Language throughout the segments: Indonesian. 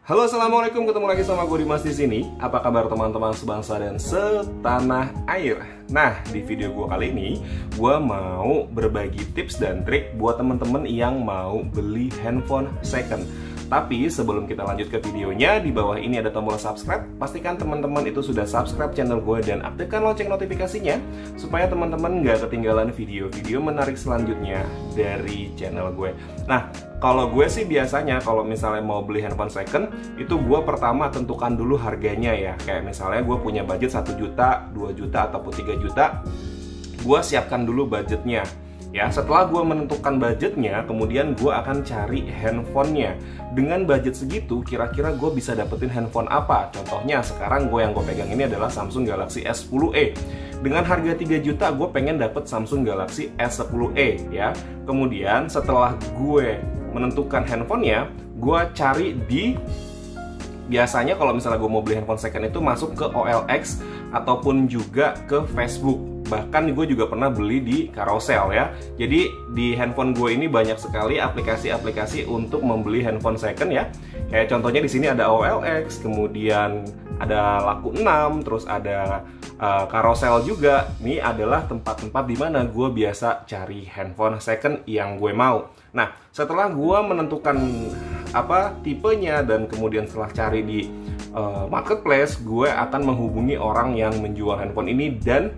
Halo, assalamualaikum. Ketemu lagi sama gue Dimas di sini. Apa kabar teman-teman sebangsa dan setanah air? Nah, di video gue kali ini, gue mau berbagi tips dan trik buat teman-teman yang mau beli handphone second. Tapi sebelum kita lanjut ke videonya, di bawah ini ada tombol subscribe. Pastikan teman-teman itu sudah subscribe channel gue dan aktifkan lonceng notifikasinya supaya teman-teman nggak ketinggalan video-video menarik selanjutnya dari channel gue. Nah, kalau gue sih biasanya kalau misalnya mau beli handphone second, itu gue pertama tentukan dulu harganya ya. Kayak misalnya gue punya budget 1 juta, 2 juta, ataupun 3 juta, gue siapkan dulu budgetnya. Ya, setelah gue menentukan budgetnya, kemudian gue akan cari handphonenya. Dengan budget segitu, kira-kira gue bisa dapetin handphone apa? Contohnya, sekarang yang gue pegang ini adalah Samsung Galaxy S10e. Dengan harga 3 juta, gue pengen dapet Samsung Galaxy S10e ya. Kemudian, setelah gue menentukan handphonenya, gue cari di... Biasanya kalau misalnya gue mau beli handphone second itu masuk ke OLX ataupun juga ke Facebook. Bahkan gue juga pernah beli di Carousel ya. Jadi di handphone gue ini banyak sekali aplikasi-aplikasi untuk membeli handphone second ya. Kayak contohnya di sini ada OLX, kemudian ada Laku6, terus ada Carousel juga. Ini adalah tempat-tempat di mana gue biasa cari handphone second yang gue mau. Nah, setelah gue menentukan tipenya dan kemudian setelah cari di marketplace, gue akan menghubungi orang yang menjual handphone ini dan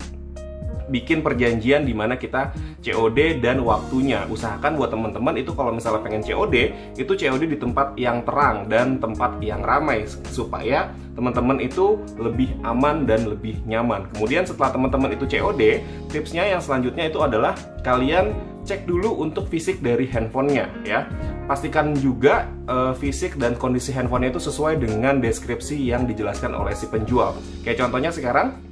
bikin perjanjian di mana kita COD dan waktunya. Usahakan buat teman-teman itu kalau misalnya pengen COD, itu COD di tempat yang terang dan tempat yang ramai supaya teman-teman itu lebih aman dan lebih nyaman. Kemudian setelah teman-teman itu COD, tipsnya yang selanjutnya itu adalah kalian cek dulu untuk fisik dari handphonenya ya. Pastikan juga fisik dan kondisi handphonenya itu sesuai dengan deskripsi yang dijelaskan oleh si penjual. Kayak contohnya sekarang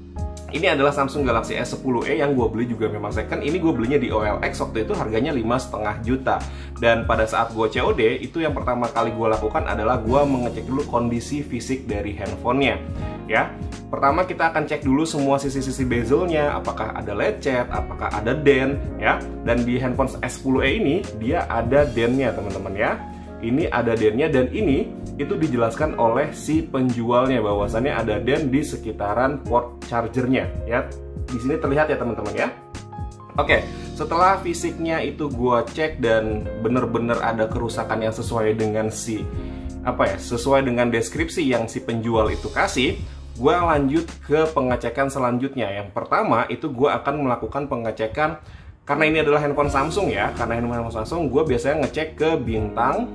ini adalah Samsung Galaxy S10e yang gue beli juga memang second. Ini gue belinya di OLX, waktu itu harganya 5,5 juta. Dan pada saat gue COD, itu yang pertama kali gue lakukan adalah gue mengecek dulu kondisi fisik dari handphonenya. Ya, pertama kita akan cek dulu semua sisi-sisi bezelnya, apakah ada lecet, apakah ada dent, ya. Dan di handphone S10e ini dia ada dentnya teman-teman ya. Ini ada dentnya dan ini itu dijelaskan oleh si penjualnya bahwasannya ada dent di sekitaran port chargernya ya. Di sini terlihat ya teman-teman ya. Oke, setelah fisiknya itu gua cek dan bener-bener ada kerusakan yang sesuai dengan sesuai dengan deskripsi yang si penjual itu kasih, gua lanjut ke pengecekan selanjutnya. Yang pertama itu gua akan melakukan pengecekan. Karena ini adalah handphone Samsung ya, karena handphone Samsung, gue biasanya ngecek ke bintang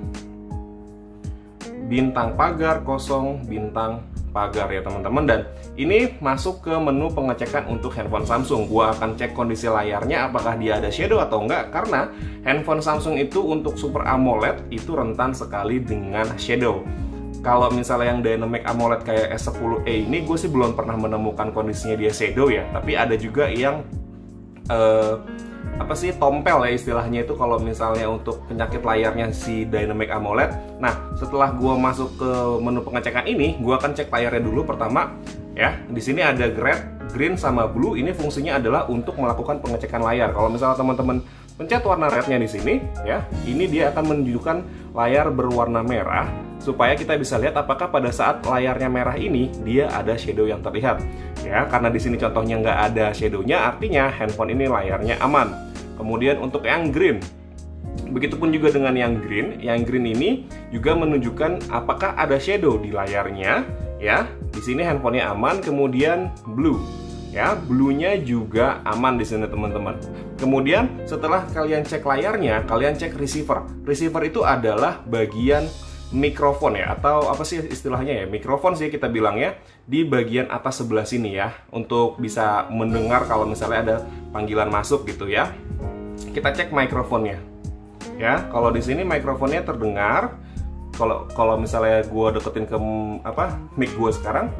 pagar, kosong, bintang pagar ya teman-teman. Dan ini masuk ke menu pengecekan untuk handphone Samsung. Gue akan cek kondisi layarnya, apakah dia ada shadow atau enggak. Karena handphone Samsung itu untuk Super AMOLED itu rentan sekali dengan shadow. Kalau misalnya yang Dynamic AMOLED kayak S10e ini, gue sih belum pernah menemukan kondisinya dia shadow ya. Tapi ada juga yang tompel ya istilahnya itu kalau misalnya untuk penyakit layarnya si Dynamic AMOLED. Nah, setelah gua masuk ke menu pengecekan ini, gua akan cek layarnya dulu pertama ya. Di sini ada red, green sama blue. Ini fungsinya adalah untuk melakukan pengecekan layar. Kalau misalnya teman-teman pencet warna rednya di sini ya, ini dia akan menunjukkan layar berwarna merah supaya kita bisa lihat apakah pada saat layarnya merah ini dia ada shadow yang terlihat ya. Karena di sini contohnya nggak ada shadownya, artinya handphone ini layarnya aman. Kemudian untuk yang green, begitupun juga dengan yang green. Yang green ini juga menunjukkan apakah ada shadow di layarnya ya. Di sini handphonenya aman. Kemudian blue ya, blue-nya juga aman di sini teman-teman. Kemudian setelah kalian cek layarnya, kalian cek receiver. Receiver itu adalah bagian mikrofon ya, atau apa sih istilahnya ya, mikrofon sih kita bilangnya, di bagian atas sebelah sini ya, untuk bisa mendengar kalau misalnya ada panggilan masuk gitu ya. Kita cek mikrofonnya ya. Kalau di sini mikrofonnya terdengar. Kalau misalnya gue deketin ke mic gue sekarang,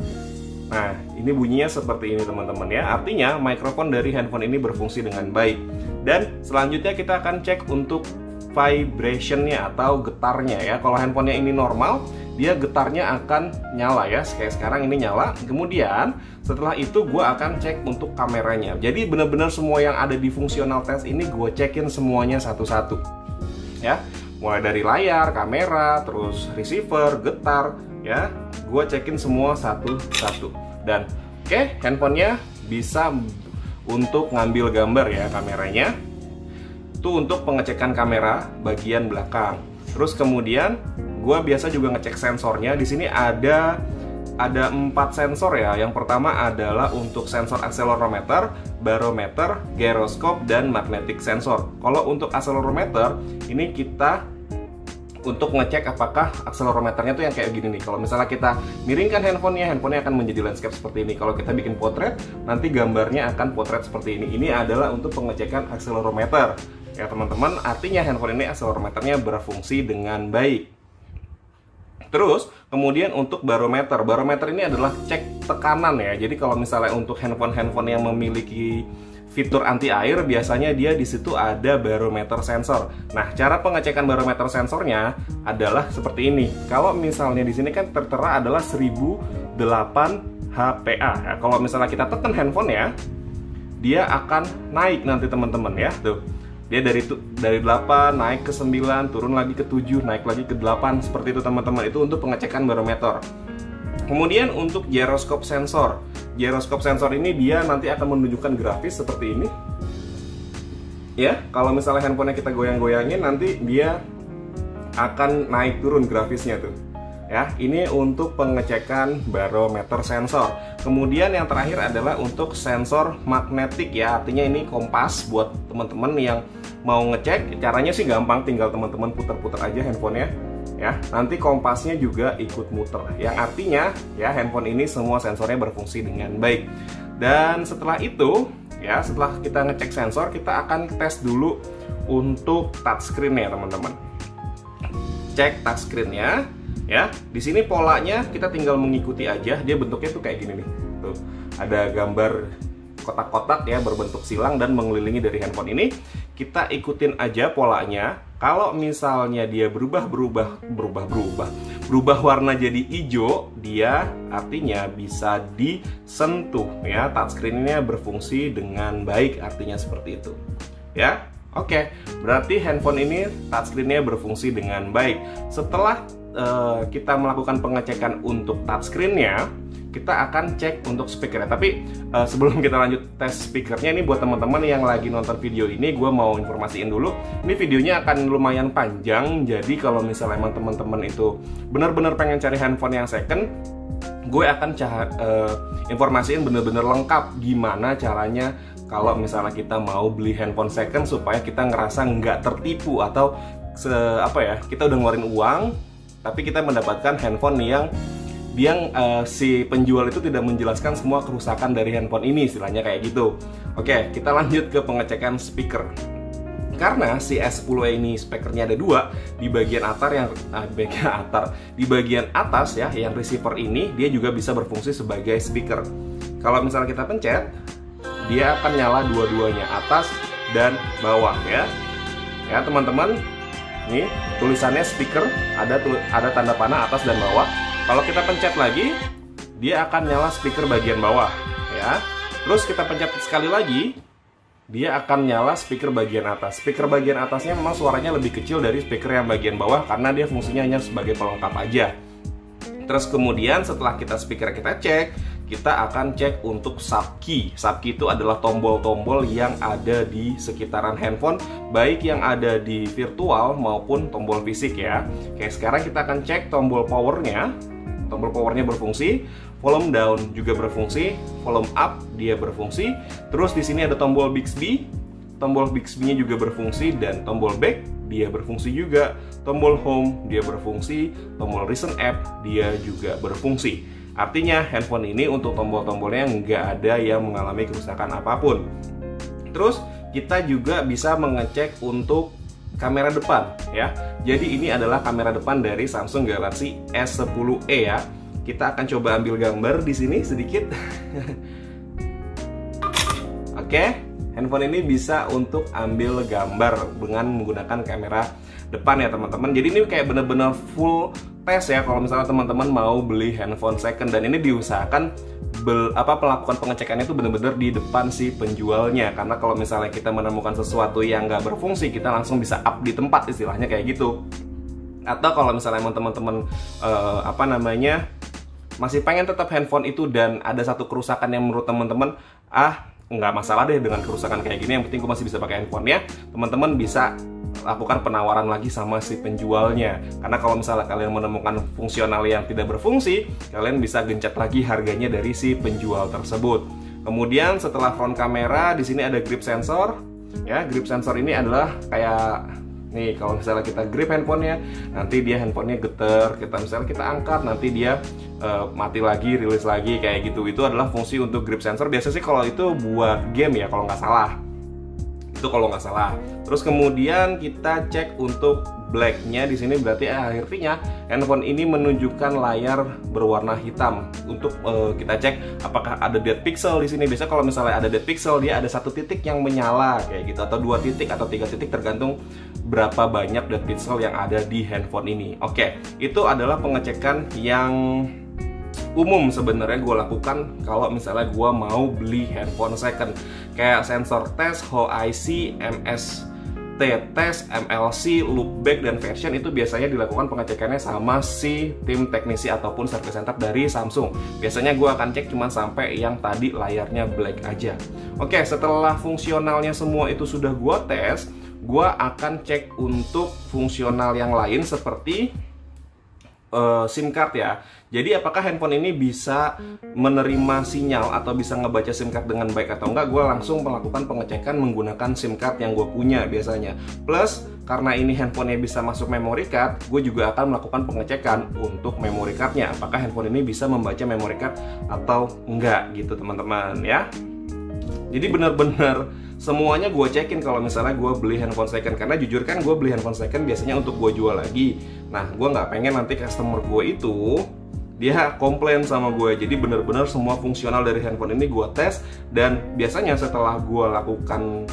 nah ini bunyinya seperti ini teman-teman ya. Artinya mikrofon dari handphone ini berfungsi dengan baik. Dan selanjutnya kita akan cek untuk vibrationnya atau getarnya ya. Kalau handphonenya ini normal, dia getarnya akan nyala ya. Kayak sekarang ini nyala. Kemudian setelah itu gue akan cek untuk kameranya. Jadi benar-benar semua yang ada di fungsional test ini gue cekin semuanya satu-satu ya. mulai dari layar, kamera, terus receiver, getar, ya. Gue cekin semua satu-satu. Dan oke, handphonenya bisa untuk ngambil gambar ya kameranya. Itu untuk pengecekan kamera bagian belakang. Terus kemudian gue biasa juga ngecek sensornya. Di sini ada 4 sensor ya. Yang pertama adalah untuk sensor akselerometer, barometer, gyroscope, dan magnetic sensor. Kalau untuk akselerometer, ini kita untuk ngecek apakah akselerometernya tuh yang kayak gini nih. Kalau misalnya kita miringkan handphonenya akan menjadi landscape seperti ini. Kalau kita bikin potret, nanti gambarnya akan potret seperti ini. Ini adalah untuk pengecekan akselerometer. Ya teman-teman, artinya handphone ini akselerometernya berfungsi dengan baik. Terus, kemudian untuk barometer. Barometer ini adalah cek tekanan ya. Jadi kalau misalnya untuk handphone-handphone yang memiliki fitur anti air, biasanya dia di situ ada barometer sensor. Nah, cara pengecekan barometer sensornya adalah seperti ini. Kalau misalnya di sini kan tertera adalah 1008 HPA. Nah, kalau misalnya kita tekan handphone ya, dia akan naik nanti teman-teman ya. Tuh. Dia dari 8 naik ke 9, turun lagi ke 7, naik lagi ke 8. Seperti itu teman-teman. Itu untuk pengecekan barometer. Kemudian untuk gyroscope sensor. Gyroscope sensor ini dia nanti akan menunjukkan grafis seperti ini. Ya, kalau misalnya handphonenya kita goyang-goyangin, nanti dia akan naik turun grafisnya tuh. Ya, ini untuk pengecekan barometer sensor. Kemudian yang terakhir adalah untuk sensor magnetik ya. Artinya ini kompas buat teman-teman yang mau ngecek. Caranya sih gampang, tinggal teman-teman putar-putar aja handphonenya. Ya, nanti kompasnya juga ikut muter. Yang artinya ya handphone ini semua sensornya berfungsi dengan baik. Dan setelah itu ya, setelah kita ngecek sensor, kita akan tes dulu untuk touchscreen ya teman-teman. Cek touchscreen-nya. Ya, di sini polanya kita tinggal mengikuti aja. Dia bentuknya tuh kayak gini nih. Tuh, ada gambar kotak-kotak ya berbentuk silang dan mengelilingi dari handphone ini. Kita ikutin aja polanya. Kalau misalnya dia berubah warna jadi hijau, dia artinya bisa disentuh ya. Touchscreen-nya berfungsi dengan baik, artinya seperti itu. Ya. Oke, berarti handphone ini touchscreen-nya berfungsi dengan baik. Setelah kita melakukan pengecekan untuk touchscreen-nya, kita akan cek untuk speakernya. Tapi sebelum kita lanjut tes speakernya, ini buat teman-teman yang lagi nonton video ini, gue mau informasiin dulu. Ini videonya akan lumayan panjang, jadi kalau misalnya emang teman-teman itu benar-benar pengen cari handphone yang second, gue akan informasiin bener-bener lengkap gimana caranya kalau misalnya kita mau beli handphone second supaya kita ngerasa nggak tertipu atau kita udah ngeluarin uang tapi kita mendapatkan handphone yang si penjual itu tidak menjelaskan semua kerusakan dari handphone ini, istilahnya kayak gitu. Oke, kita lanjut ke pengecekan speaker. Karena si S10e ini speakernya ada 2, di bagian di bagian atas ya, yang receiver ini dia juga bisa berfungsi sebagai speaker. Kalau misalnya kita pencet, dia akan nyala dua-duanya, atas dan bawah ya. Ya teman-teman, nih tulisannya speaker, ada tanda panah atas dan bawah. Kalau kita pencet lagi, dia akan nyala speaker bagian bawah ya. Terus kita pencet sekali lagi, dia akan nyala speaker bagian atas. Speaker bagian atasnya memang suaranya lebih kecil dari speaker yang bagian bawah karena dia fungsinya hanya sebagai pelengkap aja. Terus kemudian setelah speaker kita cek, kita akan cek untuk subkey. Subkey itu adalah tombol-tombol yang ada di sekitaran handphone, baik yang ada di virtual maupun tombol fisik ya. Oke, sekarang kita akan cek tombol powernya. Tombol powernya berfungsi, volume down juga berfungsi, volume up dia berfungsi. Terus di sini ada tombol Bixby, tombol Bixby-nya juga berfungsi, dan tombol back dia berfungsi juga. Tombol home dia berfungsi, tombol recent app dia juga berfungsi. Artinya handphone ini untuk tombol-tombolnya nggak ada yang mengalami kerusakan apapun. Terus kita juga bisa mengecek untuk kamera depan ya. Jadi ini adalah kamera depan dari Samsung Galaxy S10e ya. Kita akan coba ambil gambar di sini sedikit. Oke, handphone ini bisa untuk ambil gambar dengan menggunakan kamera depan ya teman-teman. Jadi ini kayak bener-bener full tes ya kalau misalnya teman-teman mau beli handphone second, dan ini diusahakan melakukan pengecekannya itu benar-benar di depan si penjualnya. Karena kalau misalnya kita menemukan sesuatu yang nggak berfungsi, kita langsung bisa up di tempat, istilahnya kayak gitu. Atau kalau misalnya emang teman-teman masih pengen tetap handphone itu dan ada satu kerusakan yang menurut teman-teman nggak masalah deh dengan kerusakan kayak gini, yang penting gue masih bisa pakai handphonenya, teman-teman bisa lakukan penawaran lagi sama si penjualnya. Karena kalau misalnya kalian menemukan fungsional yang tidak berfungsi, kalian bisa gencet lagi harganya dari si penjual tersebut. Kemudian setelah front kamera, di sini ada grip sensor. Ya, grip sensor ini adalah kayak nih, kalau misalnya kita grip handphonenya, nanti dia handphonenya getar. Misalnya kita angkat, nanti dia mati lagi, rilis lagi kayak gitu. Itu adalah fungsi untuk grip sensor. Biasanya sih kalau itu buat game ya, kalau nggak salah. Terus kemudian kita cek untuk blacknya. Di sini berarti artinya handphone ini menunjukkan layar berwarna hitam. Untuk kita cek apakah ada dead pixel di sini. Biasanya kalau misalnya ada dead pixel, dia ada satu titik yang menyala kayak gitu, atau 2 titik atau 3 titik, tergantung berapa banyak dead pixel yang ada di handphone ini. Oke, itu adalah pengecekan yang umum sebenarnya gue lakukan kalau misalnya gue mau beli handphone second. Kayak sensor test, HOIC, MST test, MLC, loopback, dan version itu biasanya dilakukan pengecekannya sama si tim teknisi ataupun service center dari Samsung. Biasanya gue akan cek cuma sampai yang tadi layarnya black aja. Oke, setelah fungsionalnya semua itu sudah gue tes, gue akan cek untuk fungsional yang lain seperti SIM card ya. Jadi apakah handphone ini bisa menerima sinyal atau bisa ngebaca SIM card dengan baik atau enggak? Gue langsung melakukan pengecekan menggunakan SIM card yang gue punya biasanya. Plus karena ini handphonenya bisa masuk memory card, gue juga akan melakukan pengecekan untuk memory cardnya. Apakah handphone ini bisa membaca memory card atau enggak gitu teman-teman ya. Jadi benar-benar semuanya gue cekin kalau misalnya gue beli handphone second. Karena jujur kan gue beli handphone second biasanya untuk gue jual lagi. Nah, gue nggak pengen nanti customer gue itu dia komplain sama gue. Jadi bener-bener semua fungsional dari handphone ini gue tes. Dan biasanya setelah gue lakukan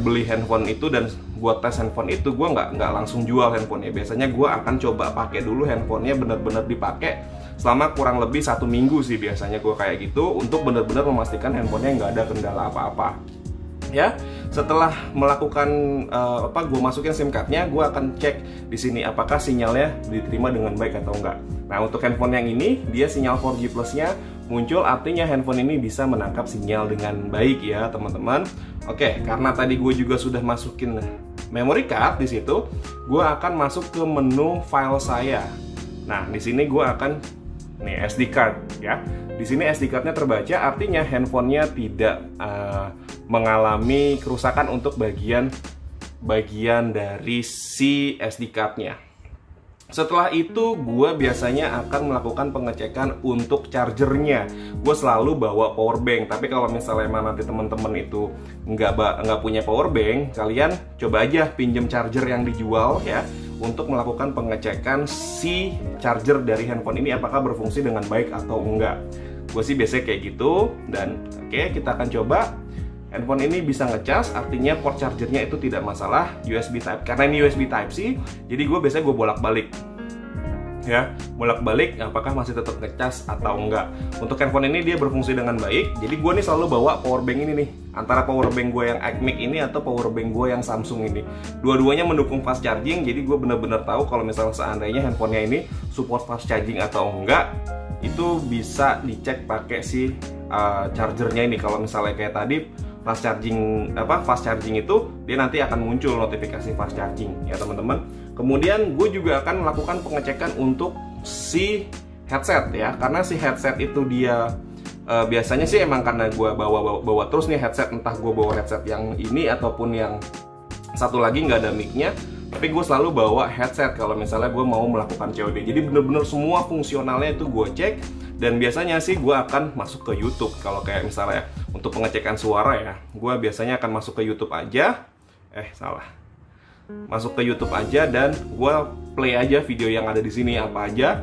beli handphone itu dan gue tes handphone itu, gue nggak langsung jual handphonenya. Biasanya gue akan coba pakai dulu handphonenya, bener-bener dipakai selama kurang lebih 1 minggu sih biasanya gue kayak gitu, untuk bener-bener memastikan handphonenya nggak ada kendala apa-apa. Ya, setelah melakukan gue masukin SIM cardnya, gue akan cek di sini apakah sinyalnya diterima dengan baik atau enggak. Nah, untuk handphone yang ini dia sinyal 4G plusnya muncul, artinya handphone ini bisa menangkap sinyal dengan baik ya teman-teman. Oke, karena tadi gue juga sudah masukin memory card di situ, gue akan masuk ke menu file saya. Nah, di sini gue akan SD card ya. Di sini SD cardnya terbaca, artinya handphonenya tidak mengalami kerusakan untuk bagian dari si SD cardnya. Setelah itu gue biasanya akan melakukan pengecekan untuk chargernya. Gue selalu bawa power bank. Tapi kalau misalnya emang nanti teman-teman itu nggak punya power bank, kalian coba aja pinjem charger yang dijual ya, untuk melakukan pengecekan si charger dari handphone ini apakah berfungsi dengan baik atau enggak. Gue sih biasanya kayak gitu. Dan oke, kita akan coba. Handphone ini bisa ngecas, artinya port chargernya itu tidak masalah. USB Type, karena ini USB Type C, jadi gue biasanya bolak-balik ya, bolak-balik apakah masih tetap ngecas atau enggak. Untuk handphone ini dia berfungsi dengan baik. Jadi gue nih selalu bawa power bank ini nih, antara power bank gue yang iCmic ini atau power bank gue yang Samsung ini. Dua-duanya mendukung fast charging, jadi gue bener-bener tahu kalau misalnya seandainya handphonenya ini support fast charging atau enggak. Itu bisa dicek pakai si chargernya ini. Kalau misalnya kayak tadi fast charging itu dia nanti akan muncul notifikasi fast charging ya teman-teman. Kemudian gue juga akan melakukan pengecekan untuk si headset ya, karena si headset itu dia biasanya sih emang karena gue bawa terus nih headset, entah gue bawa headset yang ini ataupun yang satu lagi nggak ada mic-nya, tapi gue selalu bawa headset kalau misalnya gue mau melakukan COD. Jadi bener-bener semua fungsionalnya itu gue cek. Dan biasanya sih gue akan masuk ke YouTube. Kalau kayak misalnya untuk pengecekan suara ya, gue biasanya akan masuk ke YouTube aja. Masuk ke YouTube aja dan gue play aja video yang ada di sini apa aja.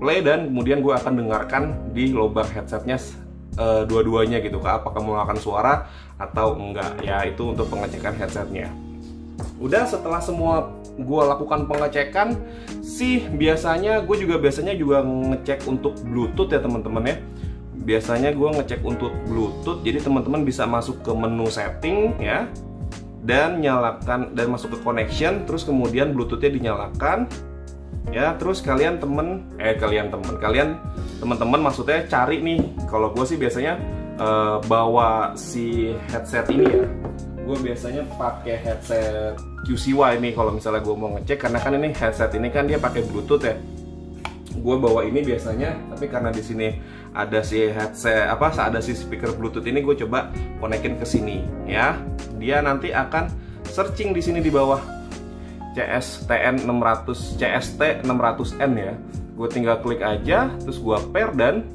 Play dan kemudian gue akan dengarkan di lubang headsetnya dua-duanya gitu, apakah mengeluarkan suara atau enggak ya. Itu untuk pengecekan headsetnya. Udah, setelah semua gue lakukan pengecekan sih, biasanya gue juga ngecek untuk Bluetooth ya teman-teman ya. biasanya gue ngecek untuk Bluetooth. Jadi teman-teman bisa masuk ke menu setting ya, dan nyalakan dan masuk ke connection, terus kemudian Bluetoothnya dinyalakan ya. Terus kalian teman-teman maksudnya cari nih. Kalau gue sih biasanya bawa si headset ini ya. Gue biasanya pakai headset QCY ini kalau misalnya gue mau ngecek, karena kan ini headset ini kan dia pakai Bluetooth ya. Gue bawa ini biasanya, tapi karena di sini ada si headset ada si speaker Bluetooth ini, gue coba konekin ke sini ya. Dia nanti akan searching di sini di bawah CST 600N ya. Gue tinggal klik aja, terus gue pair, dan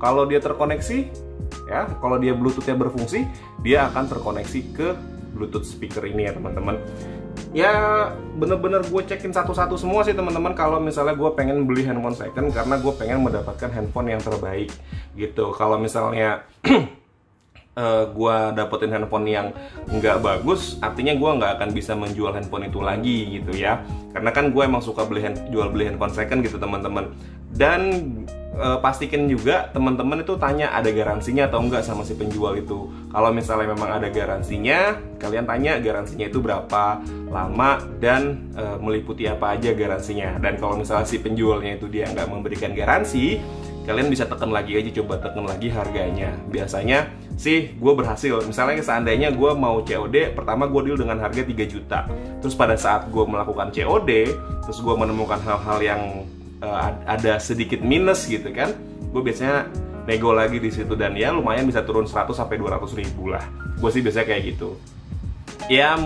kalau dia terkoneksi ya, kalau dia Bluetoothnya berfungsi, dia akan terkoneksi ke Bluetooth speaker ini ya teman-teman. Ya bener-bener gue cekin satu-satu semua sih teman-teman. Kalau misalnya gue pengen beli handphone second, karena gue pengen mendapatkan handphone yang terbaik gitu. Kalau misalnya gue dapetin handphone yang nggak bagus, artinya gue nggak akan bisa menjual handphone itu lagi gitu ya. Karena kan gue emang suka jual beli handphone second gitu teman-teman. Dan pastikan juga teman-teman itu tanya ada garansinya atau enggak sama si penjual itu. Kalau misalnya memang ada garansinya, kalian tanya garansinya itu berapa lama dan meliputi apa aja garansinya. Dan kalau misalnya si penjualnya itu dia nggak memberikan garansi, kalian bisa tekan lagi aja, coba tekan lagi harganya. Biasanya sih gue berhasil. Misalnya seandainya gue mau COD, pertama gue deal dengan harga 3 juta. Terus pada saat gue melakukan COD, terus gue menemukan hal-hal yang ada sedikit minus gitu kan, gue biasanya nego lagi di situ, dan ya lumayan bisa turun 100 sampai 200 ribu lah. Gue sih biasanya kayak gitu. Ya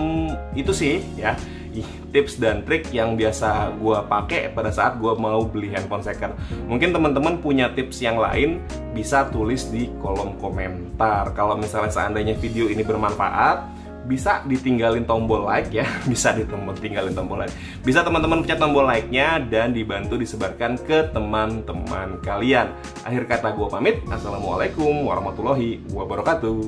itu sih ya tips dan trik yang biasa gue pakai pada saat gue mau beli handphone second. Mungkin teman-teman punya tips yang lain, bisa tulis di kolom komentar. Kalau misalnya seandainya video ini bermanfaat, bisa ditinggalin tombol like ya, tinggalin tombol like. Bisa teman-teman pencet tombol like-nya dan dibantu disebarkan ke teman-teman kalian. Akhir kata gue pamit. Assalamualaikum warahmatullahi wabarakatuh.